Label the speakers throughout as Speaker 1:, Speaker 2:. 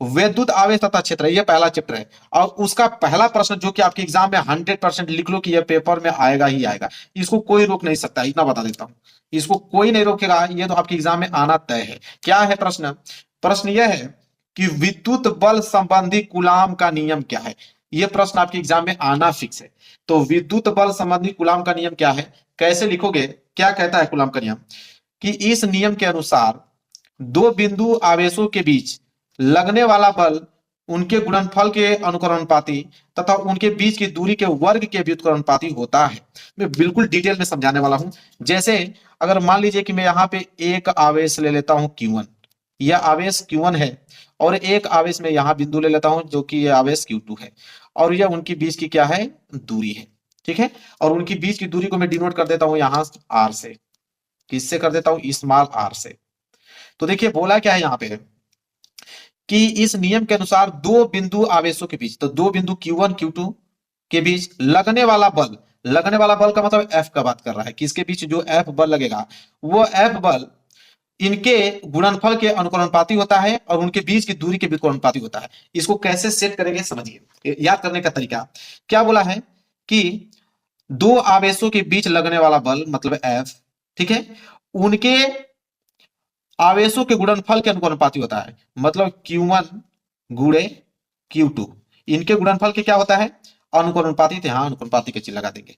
Speaker 1: विद्युत आवेश तथा क्षेत्र, ये पहला चैप्टर है। और उसका पहला प्रश्न जो कि आपके एग्जाम में 100% लिख लो कि ये पेपर में आएगा ही आएगा, इसको कोई रोक नहीं सकता, इतना बता देता हूं। इसको कोई नहीं रोकेगा, ये तो आपके एग्जाम में आना तय है। क्या है प्रश्न? प्रश्न यह है कि विद्युत बल संबंधी कूलाम का नियम क्या है। यह प्रश्न आपके एग्जाम में आना फिक्स है। तो विद्युत बल संबंधी कूलाम का नियम क्या है, कैसे लिखोगे? क्या कहता है कूलाम का नियम कि इस नियम के अनुसार दो बिंदु आवेशों के बीच लगने वाला बल उनके गुणनफल के अनुक्रमानुपाती तथा उनके बीच की दूरी के वर्ग के व्युत्क्रमानुपाती होता है। मैं बिल्कुल डिटेल में समझाने वाला हूं। जैसे अगर मान लीजिए कि मैं यहां पे एक आवेश ले लेता हूं Q1, यह आवेश Q1 है, और एक आवेश में यहां बिंदु ले लेता हूं जो कि यह आवेश Q2 है, और यह उनकी बीच की क्या है, दूरी है। ठीक है, और उनकी बीच की दूरी को मैं डिनोट कर देता हूं यहां R से। किससे कर देता हूं? स्मॉल r से। तो देखिए बोला क्या है यहां पे कि इस नियम के अनुसार दो बिंदु आवेशों के बीच, तो दो बिंदु Q1 Q2 के बीच लगने वाला बल, लगने वाला बल का मतलब F का बात कर रहा है कि इसके बीच जो F बल लगेगा वो F बल इनके गुणनफल के अनुक्रमानुपाती होता है और उनके बीच की दूरी के व्युत्क्रमानुपाती होता है। इसको कैसे सेट करेंगे समझिए, याद करने का तरीका क्या बोला है कि दो आवेशों के बीच लगने वाला बल मतलब F, ठीक है, उनके आवेशों के गुणनफल के अनुक्रमानुपाती होता है, मतलब Q1 गुणे Q2, इनके गुणनफल के क्या होता है, अनुक्रमानुपाती। यहां अनुक्रमानुपाती के चिन्ह लगा देंगे।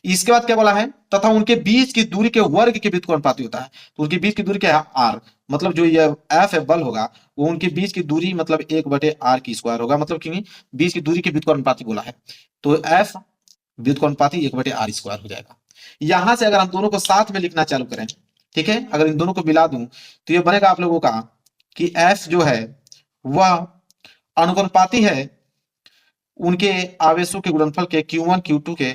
Speaker 1: इसके बाद क्या बोला है, तथा उनके बीच की दूरी के वर्ग के व्युत्क्रमानुपाती होता है। तो उनकी बीच की दूरी क्या है, r, मतलब जो ये F बल होगा वो उनके बीच की दूरी मतलब 1/r की स्क्वायर होगा, मतलब कि बीच की दूरी के व्युत्क्रमानुपाती बोला है, तो F व्युत्क्रमानुपाती 1/r स्क्वायर हो जाएगा। यहां से अगर हम दोनों को साथ में लिखना चालू करें, ठीक है, अगर इन दोनों को मिला दूं तो ये बनेगा आप लोगों का कि F जो है वह अनुक्रमानुपाती है उनके आवेशों के गुणनफल के Q1 Q2 के,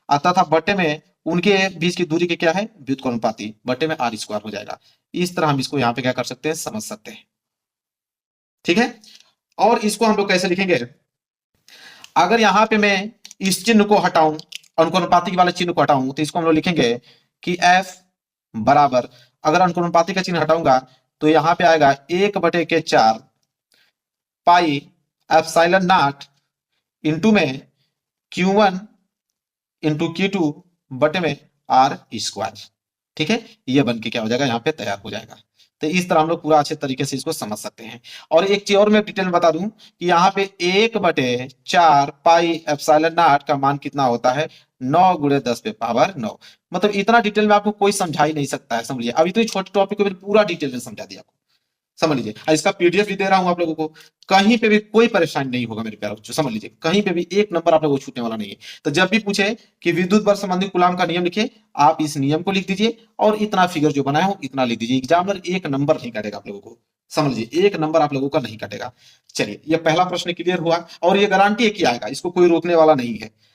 Speaker 1: तथा बट्टे में उनके बीच की दूरी के क्या है, व्युत्क्रमानुपाती, बट्टे में r स्क्वायर हो जाएगा। इस तरह हम इसको यहाँ पे क्या कर सकते हैं, समझ सकते हैं। ठीक है, और इसको हम लोग कैसे लिखेंगे, अगर यहां पे मैं इस चिन्ह को हटाऊं, अनुक्रमानुपाती वाले चिन्ह को हटाऊं, तो इसको हम लोग लिखेंगे कि F बराबर, अगर अनुक्रमानुपाती का चिन्ह हटाऊंगा तो यहां पे आएगा 1/4 पाई एप्सिलॉन नॉट इंटू में Q1 इंटू Q2 बटे में R स्क्वायर। ठीक है, ये बन के क्या हो जाएगा, यहाँ पे तैयार हो जाएगा। तो इस तरह हम लोग पूरा अच्छे तरीके से इसको समझ सकते हैं। और एक चीज और मैं डिटेल में बता दूं कि यहाँ पे 1/4 पाई एप्सिलॉन नॉट का मान कितना होता है, 9 गुणे 10⁻⁹। मतलब इतना डिटेल में आपको कोई समझा ही नहीं सकता है, समझिए। अभी तो छोटे टॉपिक को मैंने पूरा डिटेल में समझा दिया आपको, समझ लीजिए। इसका पीडीएफ भी दे रहा हूं आप लोगों को, कहीं पे भी कोई परेशानी नहीं होगा मेरे प्यारे बच्चों, समझ लीजिए। कहीं पे भी एक नंबर आप लोगों को छूटने वाला नहीं है। तो जब भी पूछे कि विद्युत बल संबंधी कूलाम का नियम लिखे, आप इस नियम को लिख दीजिए और इतना फिगर जो बनाया हो इतना लिख दीजिए। एग्जामिनर एक नंबर नहीं काटेगा आप लोगों को, समझ लीजिए, एक नंबर आप लोगों का नहीं काटेगा। चलिए, यह पहला प्रश्न क्लियर हुआ और ये गारंटी है कि आएगा, इसको कोई रोकने वाला नहीं है।